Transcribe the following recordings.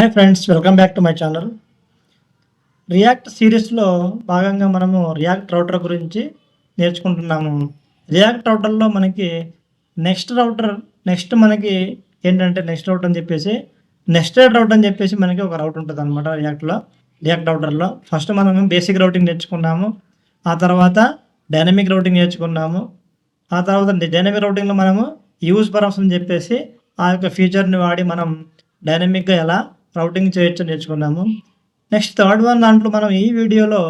Hi friends, welcome back to my channel. React సిరీస్లో భాగంగా మనము రియాక్ట్ రౌటర్ గురించి నేర్చుకుంటున్నాము. రియాక్ట్ రౌటర్లో మనకి నెక్స్ట్ మనకి ఏంటంటే నెక్స్ట్ రౌటర్ అని చెప్పేసి నెస్టెడ్ రౌటర్ అని చెప్పేసి మనకి ఒక రౌట్ ఉంటుంది అనమాట. రియాక్ట్ రౌటర్లో ఫస్ట్ మనం బేసిక్ రౌటింగ్ నేర్చుకున్నాము. ఆ తర్వాత డైనమిక్ రౌటింగ్ నేర్చుకున్నాము. ఆ తర్వాత డైనమిక్ రౌటింగ్లో మనము యూజ్ పర్పస్ అని చెప్పేసి ఆ యొక్క ఫీచర్ని వాడి మనం డైనమిక్గా ఎలా రౌటింగ్ చేయొచ్చు నేర్చుకున్నాము. నెక్స్ట్ థర్డ్ వన్ దాంట్లో మనం ఈ వీడియోలో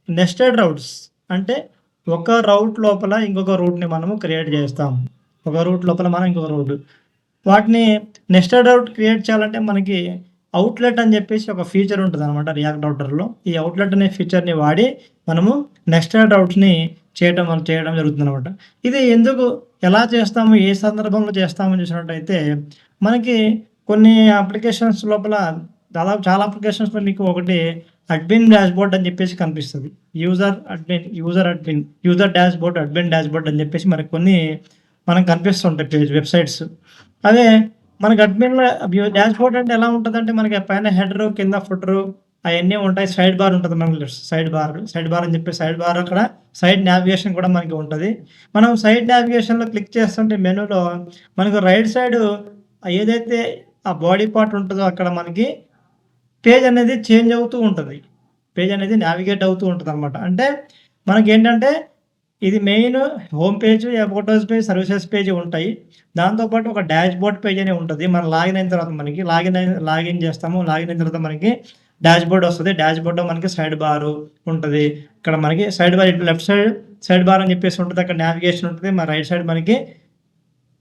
నెస్టెడ్ రౌట్స్ అంటే ఒక రౌట్ లోపల ఇంకొక రూట్ని మనము క్రియేట్ చేస్తాం. ఒక రూట్ లోపల మనం ఇంకొక రూట్ వాటిని నెస్టెడ్ రౌట్ క్రియేట్ చేయాలంటే మనకి అవుట్లెట్ అని చెప్పేసి ఒక ఫీచర్ ఉంటుంది అనమాట రియాక్ట్ రౌటర్లో. ఈ అవుట్లెట్ అనే ఫీచర్ని వాడి మనము నెస్టెడ్ రౌట్స్ని చేయడం జరుగుతుంది అనమాట. ఇది ఎలా చేస్తాము, ఏ సందర్భంలో చేస్తామని చూసినట్టయితే మనకి కొన్ని అప్లికేషన్స్ లోపల దాదాపు చాలా అప్లికేషన్స్లో మీకు ఒకటి అడ్మిన్ డాష్బోర్డ్ అని చెప్పేసి కనిపిస్తుంది. యూజర్ డాష్బోర్డ్, అడ్మిన్ డాష్బోర్డ్ అని చెప్పేసి మనకు కనిపిస్తుంటాయి వెబ్సైట్స్. అదే మనకి అడ్మిన్లో డాష్బోర్డ్ అంటే ఎలా ఉంటుందంటే మనకి పైన హెడరు, కింద ఫుటరు అవన్నీ ఉంటాయి. సైడ్ బార్ ఉంటుంది మనకి, సైడ్ బార్ అని చెప్పి సైడ్ బార్ అక్కడ సైడ్ నావిగేషన్ కూడా మనకి ఉంటుంది. మనం సైడ్ నావిగేషన్లో క్లిక్ చేస్తుంటే మెనూలో మనకు రైట్ సైడ్ ఏదైతే ఆ బాడీ పార్ట్ ఉంటుందో అక్కడ మనకి పేజ్ అనేది చేంజ్ అవుతూ ఉంటుంది. పేజ్ అనేది నావిగేట్ అవుతూ ఉంటుంది అనమాట. అంటే మనకి ఏంటంటే ఇది main home page, photos page, services page ఉంటాయి. దాంతోపాటు ఒక డాష్ బోర్డ్ పేజ్ అనే ఉంటుంది. మనం లాగిన్ అయిన తర్వాత మనకి లాగిన్ చేస్తాము. లాగిన్ అయిన తర్వాత మనకి డాష్ బోర్డ్ వస్తుంది. డాష్ బోర్డ్లో మనకి సైడ్ బార్ ఉంటుంది. ఇక్కడ మనకి side bar left side bar అని చెప్పేసి ఉంటుంది. అక్కడ నావిగేషన్ ఉంటుంది. మన రైట్ సైడ్ మనకి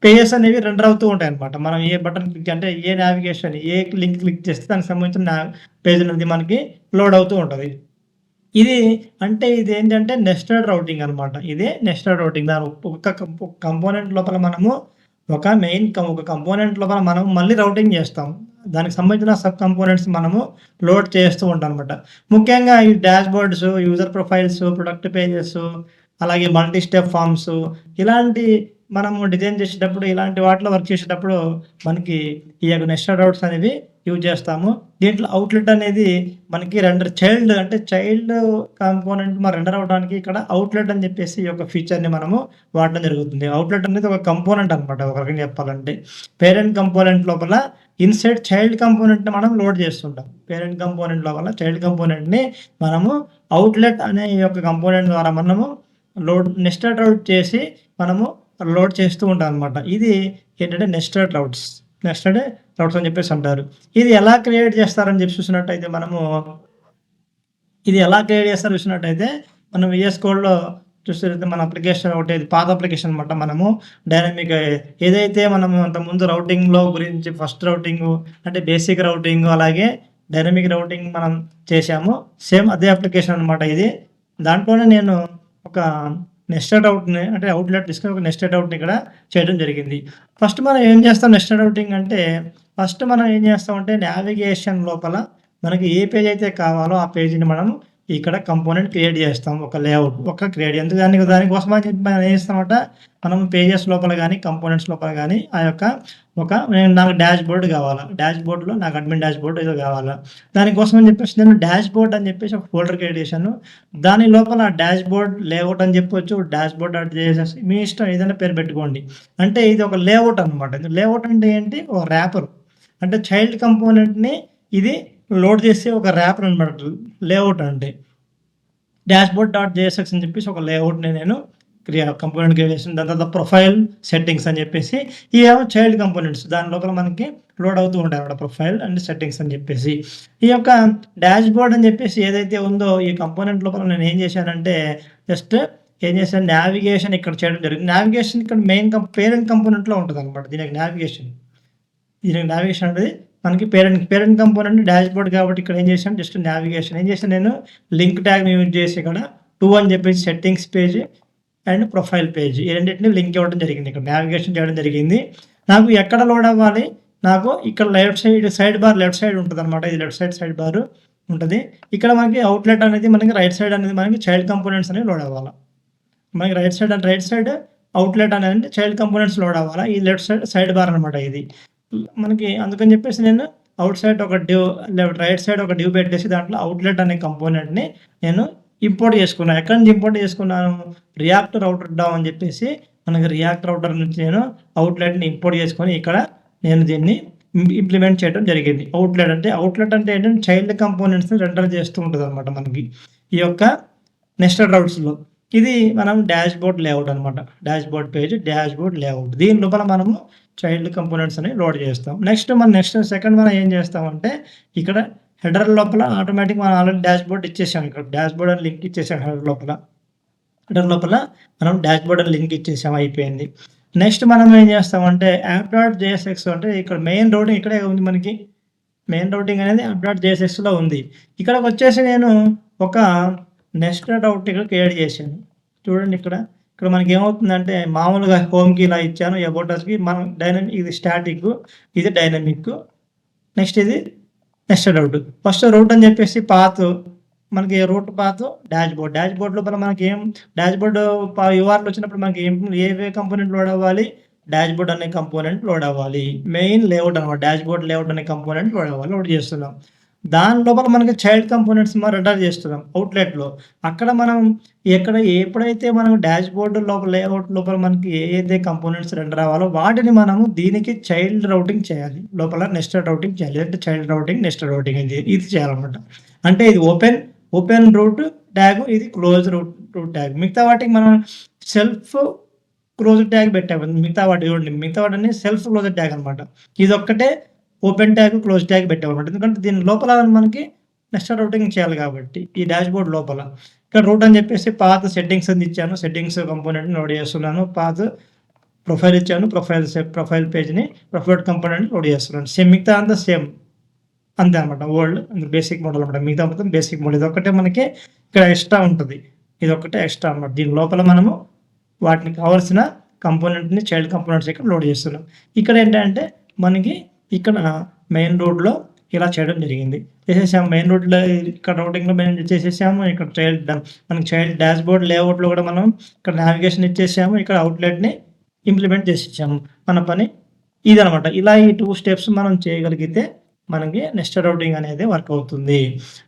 పేజెస్ అనేవి రెండర్ అవుతూ ఉంటాయి అనమాట. మనం ఏ బటన్ క్లిక్ అంటే ఏ నావిగేషన్, ఏ లింక్ క్లిక్ చేస్తే దానికి సంబంధించిన పేజ్ అనేది మనకి లోడ్ అవుతూ ఉంటుంది. ఇది ఏంటంటే నెస్టెడ్ రౌటింగ్ అనమాట. ఇదే నెస్టెడ్ రౌటింగ్. దాని ఒక కంపోనెంట్ లోపల మనము ఒక కంపోనెంట్ లోపల మనం మళ్ళీ రౌటింగ్ చేస్తాం. దానికి సంబంధించిన సబ్ కంపోనెంట్స్ మనము లోడ్ చేస్తూ ఉంటాం అనమాట. ముఖ్యంగా ఈ dash boards, user profiles, product pages, అలాగే మల్టీ స్టెప్ ఫామ్స్ ఇలాంటి మనము డిజైన్ చేసేటప్పుడు, ఇలాంటి వాటిలో వర్క్ చేసేటప్పుడు మనకి ఈ యొక్క నెస్టెడ్ రౌట్స్ అనేవి యూజ్ చేస్తాము. దీంట్లో అవుట్లెట్ అనేది మనకి చైల్డ్ కాంపోనెంట్ రెండర్ అవడానికి ఇక్కడ అవుట్లెట్ అని చెప్పేసి ఈ యొక్క ఫీచర్ని మనము వాడడం జరుగుతుంది. అవుట్లెట్ అనేది ఒక కంపోనెంట్ అనమాట. ఒక రకంగా చెప్పాలంటే పేరెంట్ కంపోనెంట్ లోపల ఇన్సైడ్ చైల్డ్ కంపోనెంట్ని మనం లోడ్ చేస్తుంటాం. పేరెంట్ కంపోనెంట్ లోపల చైల్డ్ కంపోనెంట్ని మనము అవుట్లెట్ అనే ఈ యొక్క కంపోనెంట్ ద్వారా మనము నెస్టెడ్ రౌట్ చేసి మనము లోడ్ చేస్తూ ఉంటాం అనమాట. ఇది ఏంటంటే నెస్టెడ్ రౌట్స్ అని చెప్పేసి అంటారు. ఇది ఎలా క్రియేట్ చేస్తారని చెప్పి చూసినట్టయితే మనం VS కోడ్లో చూస్తే మన అప్లికేషన్ ఒకటి పాత అప్లికేషన్ అనమాట. మనము డైనమిక్ ఏదైతే మనము అంతకుముందు రౌటింగ్లో గురించి ఫస్ట్ రౌటింగ్ అంటే బేసిక్ రౌటింగ్, అలాగే డైనమిక్ రౌటింగ్ మనం చేసాము. సేమ్ అదే అప్లికేషన్ అనమాట ఇది. దాంట్లోనే నేను ఒక నెస్టెడ్ అవుట్ని అంటే అవుట్లెట్ తీసుకొని ఒక నెస్టెడ్ అవుట్ని ఇక్కడ చేయడం జరిగింది. ఫస్ట్ మనం ఏం చేస్తాం నెస్టెడ్ అవుటింగ్ అంటే నావిగేషన్ లోపల మనకి ఏ పేజ్ అయితే కావాలో ఆ పేజీని మనం ఇక్కడ కంపోనెంట్ క్రియేట్ చేస్తాం. ఒక లేఅవుట్ క్రియేట్ దానికోసం అని చెప్పి మనం ఏం చేస్తామంటే మనం పేజెస్ లోపల కానీ కంపోనెంట్స్ లోపల కానీ ఆ యొక్క నాకు డాష్ బోర్డ్ కావాలా, డాష్ బోర్డ్లో నాకు అడ్మిన్ డాష్ బోర్డ్ ఏదో కావాలా, దానికోసం అని చెప్పేసి నేను డాష్ బోర్డ్ అని చెప్పేసి ఒక ఫోల్డర్ క్రియేట్ చేశాను. దాని లోపల డాష్ బోర్డ్ లేఅవుట్ అని చెప్పొచ్చు, డాష్ బోర్డ్ చేసేసి మీ ఇష్టం ఏదైనా పేరు పెట్టుకోండి. అంటే ఇది ఒక లేఅవుట్ అనమాట. లేఅవుట్ అంటే ఏంటి, ఒక ర్యాపర్. అంటే చైల్డ్ కంపోనెంట్ని ఇది లోడ్ చేసే ఒక ర్యాపర్ అనమాట లేఅవుట్ అంటే. dashboard.jsx అని చెప్పేసి ఒక లేఅవుట్ని నేను కంపోనెంట్ క్రియేట్ చేసిన. దాని తర్వాత ప్రొఫైల్ సెట్టింగ్స్ అని చెప్పేసి ఇవేమో చైల్డ్ కంపోనెంట్స్. దాని లోపల మనకి లోడ్ అవుతూ ఉంటాయి అన్నమాట ప్రొఫైల్ అండ్ సెట్టింగ్స్ అని చెప్పేసి. ఈ యొక్క డాష్ బోర్డ్ అని చెప్పేసి ఏదైతే ఉందో ఈ కంపోనెంట్ లోపల నేను ఏం చేశానంటే నావిగేషన్ ఇక్కడ చేయడం జరిగింది. నావిగేషన్ ఇక్కడ మెయిన్ పేరెంట్ కంపోనెంట్లో ఉంటుంది అనమాట. దీనికి నావిగేషన్ అనేది మనకి పేరెంట్ కంపోనెంట్ డాష్ బోర్డ్ కాబట్టి ఇక్కడ ఏం చేశాను, జస్ట్ నావిగేషన్ నేను లింక్ ట్యాగ్ని యూజ్ చేసి ఇక్కడ 2 అని చెప్పేసి settings page and profile page ఈ రెండింటిని లింక్ ఇవ్వడం జరిగింది. ఇక్కడ నావిగేషన్ చేయడం జరిగింది. నాకు ఎక్కడ లోడ్ అవ్వాలి, నాకు ఇక్కడ సైడ్ బార్ లెఫ్ట్ సైడ్ ఉంటుంది అనమాట. ఇది లెఫ్ట్ సైడ్ బార్ ఉంటుంది. ఇక్కడ మనకి అవుట్లెట్ అనేది మనకి రైట్ సైడ్ అనేది మనకి చైల్డ్ కంపోనెంట్స్ అనేవి లోడ్ అవ్వాలి. మనకి రైట్ సైడ్ అవుట్లెట్ అనేది చైల్డ్ కంపోనెంట్స్ లోడ్ అవ్వాలి. ఈ లెఫ్ట్ సైడ్ బార్ అనమాట ఇది మనకి. అందుకని చెప్పేసి నేను అవుట్ సైడ్ ఒక రైట్ సైడ్ ఒక డివ్ పెట్టేసి దాంట్లో అవుట్‌లెట్ అనే కంపోనెంట్‌ని నేను ఇంపోర్ట్ చేసుకున్నాను. ఎక్కడి నుంచి ఇంపోర్ట్ చేసుకున్నాను? రియాక్ట్ రౌటర్ డావ్ అని చెప్పేసి మనకి రియాక్ట్ రౌటర్ నుంచి నేను అవుట్‌లెట్‌ని ఇంపోర్ట్ చేసుకొని ఇక్కడ నేను దీన్ని ఇంప్లిమెంట్ చేయడం జరిగింది. అవుట్‌లెట్ అంటే ఏంటంటే చైల్డ్ కంపోనెంట్స్‌ని రెండర్ చేస్తూ ఉంటదనమాట మనకి. ఈ యొక్క నెస్టెడ్ రౌట్స్‌లో. ఇది మనం డాష్‌బోర్డ్ లేఅవుట్ అనమాట. Dashboard page, dashboard layout. దీని లోపల మనము చైల్డ్ కంపోనెంట్స్ అనేవి లోడ్ చేస్తాం. సెకండ్ మనం ఏం చేస్తామంటే ఇక్కడ హెడర్ లోపల ఆటోమేటిక్ మనం ఆల్రెడీ డాష్‌బోర్డ్ ఇచ్చేసాం ఇక్కడ. డాష్‌బోర్డ్ అని లింక్ ఇచ్చేసాం హెడర్ లోపల. హెడర్ లోపల మనం డాష్‌బోర్డ్ అని లింక్ ఇచ్చేసాం అయిపోయింది. నెక్స్ట్ మనం ఏం చేస్తామంటే యాప్.jsx అంటే ఇక్కడ మెయిన్ రౌటింగ్ ఇక్కడే ఉంది మనకి. మెయిన్ రౌటింగ్ అనేది యాప్.jsxలో ఉంది. ఇక్కడికొచ్చేసి నేను ఒక నెస్టెడ్ రౌట్ ఇక్కడ క్రియేట్ చేశాను. చూడండి ఇక్కడ. ఇక్కడ మనకేమవుతుందంటే మామూలుగా హోమ్‌కి ఇలా ఇచ్చాను. అబౌట్ అస్‌కి మనం ఇది స్టాటిక్, ఇది డైనమిక్. నెక్స్ట్ ఇది నెస్టెడ్ రౌట్. ఫస్ట్ రూట్ అని చెప్పేసి మనకి రూట్ పాత్ డాష్‌బోర్డ్. డాష్‌బోర్డ్ లోపల మనకేం డాష్‌బోర్డ్ యూఆర్ఎల్ వచ్చినప్పుడు మనకి ఏ కంపోనెంట్ లోడ్ అవ్వాలి? డాష్‌బోర్డ్ అనే కంపోనెంట్ లోడ్ అవ్వాలి. మెయిన్ లేఅవుట్ అనమాట. డాష్‌బోర్డ్ లేఅవుట్ అనే కంపోనెంట్ లోడ్ అవ్వాలి. లోడ్ చేస్తున్నాం. దాని లోపల మనకి చైల్డ్ కంపోనెంట్స్ మనం రెండర్ చేస్తున్నాం అవుట్‌లెట్‌లో. అక్కడ మనం ఎప్పుడైతే మనం డాష్‌బోర్డ్ లోపల లేఅవుట్ లోపల మనకి ఏదైతే కంపోనెంట్స్ రెండర్ అవ్వాలో వాటిని మనము దీనికి చైల్డ్ రౌటింగ్ చేయాలి. లోపల నెస్టెడ్ రౌటింగ్ చేయాలి. అంటే చైల్డ్ రౌటింగ్, నెస్టెడ్ రౌటింగ్ ఇది చేయాలన్నమాట. అంటే ఇది ఓపెన్ రూట్ ట్యాగ్, ఇది క్లోజ్ రూట్ ట్యాగ్. మిగతా వాటికి మనం సెల్ఫ్ క్లోజ్ ట్యాగ్ పెట్టాము. మిగతా వాటిని సెల్ఫ్ క్లోజ్ ట్యాగ్ అనమాట. ఇదొక్కటే ఓపెన్ ట్యాగ్, క్లోజ్ ట్యాగ్ పెట్టామన్నమాట. ఎందుకంటే దీని లోపల మనకి నెస్టెడ్ రౌటింగ్ చేయాలి కాబట్టి ఈ డాష్‌బోర్డ్ లోపల. ఇక్కడ రూట్ అని చెప్పేసి పాత్ సెట్టింగ్స్ అని ఇచ్చాను. సెట్టింగ్స్ కంపోనెంట్‌ని లోడ్ చేస్తున్నాను. పాత్ ప్రొఫైల్ ఇచ్చాను. ప్రొఫైల్ పేజ్‌ని ప్రొఫైల్ కంపోనెంట్ లోడ్ చేస్తున్నాను. మిగతా అంతా సేమ్. అంతే అనమాట. బేసిక్ మోడల్ అనమాట. మిగతా మొత్తం బేసిక్ మోడల్. ఇదొక్కటే మనకి ఇక్కడ ఎక్స్ట్రా ఉంటది. ఇదొక్కటే ఎక్స్ట్రా అనమాట. దీని లోపల మనము వాటికి కావాల్సిన కంపోనెంట్‌ని చైల్డ్ కంపోనెంట్స్ ఇక్కడ లోడ్ చేస్తున్నాం. ఇక్కడ ఏంటంటే మనకి ఇక్కడ మెయిన్ రోడ్‌లో ఇలా చేయడం జరిగింది. చేసేసాము. మెయిన్ రోడ్‌లో ఇక్కడ రౌటింగ్‌లో మేము చేసేసాము. ఇక్కడ మనకి చైల్డ్ డాష్‌బోర్డ్ లేఅవుట్‌లో కూడా మనం ఇక్కడ నావిగేషన్ ఇచ్చేసాము. ఇక్కడ అవుట్‌లెట్‌ని ఇంప్లిమెంట్ చేసేసాము. మన పని ఇదనమాట. ఇలా ఈ 2 స్టెప్స్ మనం చేయగలిగితే మనకి నెస్టెడ్ రౌటింగ్ అనేది వర్క్ అవుతుంది.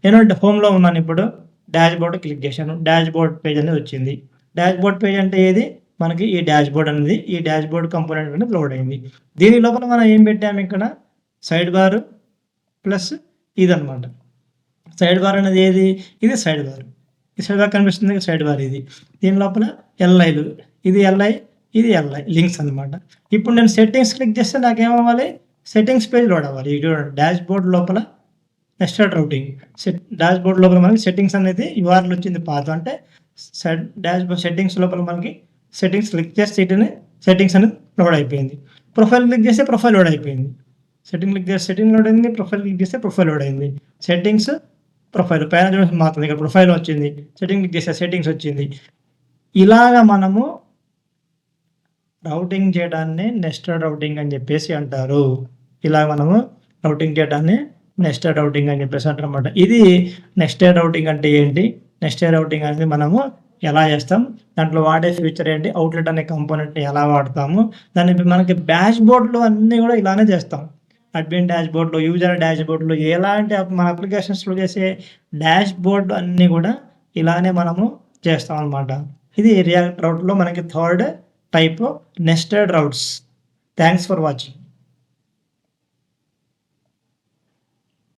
నేను హోమ్‌లో ఉన్నాను ఇప్పుడు. డాష్‌బోర్డ్ క్లిక్ చేశాను. డాష్‌బోర్డ్ పేజ్ అనేది వచ్చింది. డాష్‌బోర్డ్ పేజ్ అంటే ఏది? మనకి ఈ డాష్‌బోర్డ్ అనేది ఈ డాష్‌బోర్డ్ కంపోనెంట్ అనేది లోడ్ అయింది. దీని లోపల మనం ఏం పెట్టాము ఇక్కడ? సైడ్ బార్ ప్లస్ ఇదనమాట. సైడ్ బార్ అనేది ఏది? ఇది సైడ్ బార్. ఈ సైడ్ బార్ కనిపిస్తుంది సైడ్ బార్ ఇది. దీని లోపల ఎల్ఐలు. ఇది ఎల్ఐ, ఇది ఎల్ఐ లింక్స్ అనమాట. ఇప్పుడు నేను సెట్టింగ్స్ క్లిక్ చేస్తే నాకేమవ్వాలి? సెట్టింగ్స్ పేజ్ లోడ్ అవ్వాలి. ఇది చూడండి డాష్‌బోర్డ్ లోపల నెస్టెడ్ రౌటింగ్. డాష్‌బోర్డ్ లోపల మనకి సెట్టింగ్స్ అనేది యూఆర్ఎల్ వచ్చింది పాత్. అంటే డాష్‌బోర్డ్ సెట్టింగ్స్ లోపల మనకి సెట్టింగ్స్ క్లిక్ చేస్తే సెట్టింగ్స్ అనేది లోడ్ అయిపోయింది. ప్రొఫైల్ క్లిక్ చేస్తే ప్రొఫైల్ లోడ్ అయిపోయింది. సెట్టింగ్ క్లిక్ చేస్తే సెట్టింగ్ లోడ్ అయింది. ప్రొఫైల్ క్లిక్ చేస్తే ప్రొఫైల్ లోడ్ అయింది. సెట్టింగ్స్, ప్రొఫైల్ పైన చూడండి మాత్రం ఇక్కడ ప్రొఫైల్ వచ్చింది. సెట్టింగ్ క్లిక్ చేస్తే సెట్టింగ్స్ వచ్చింది. ఇలాగా మనము రౌటింగ్ చేయడాన్ని నెస్టెడ్ రౌటింగ్ అని చెప్పేసి అంటారు. ఇలా మనము రౌటింగ్ చేయడాన్ని నెస్టెడ్ రౌటింగ్ అని చెప్పేసి అంటారన్నమాట. ఇది నెస్టెడ్ రౌటింగ్ అంటే ఏంటి? నెస్టెడ్ రౌటింగ్ అనేది మనము ఎలా చేస్తాం? దాంట్లో వాడే ఫీచర్ ఏంటి? అవుట్‌లెట్ అనే కంపోనెంట్‌ని ఎలా వాడతాము? మనకి డాష్‌బోర్డ్‌లో అన్నీ కూడా ఇలానే చేస్తాం. అడ్మిన్ డాష్‌బోర్డ్‌లో, యూజర్ డాష్‌బోర్డ్‌లో ఎలాంటి మన అప్లికేషన్స్‌లో చేసే డాష్‌బోర్డ్ అన్నీ కూడా ఇలానే మనము చేస్తాం అనమాట. ఇది రియాక్ట్ రౌట్‌లో మనకి third type nested routes. Thanks for watching.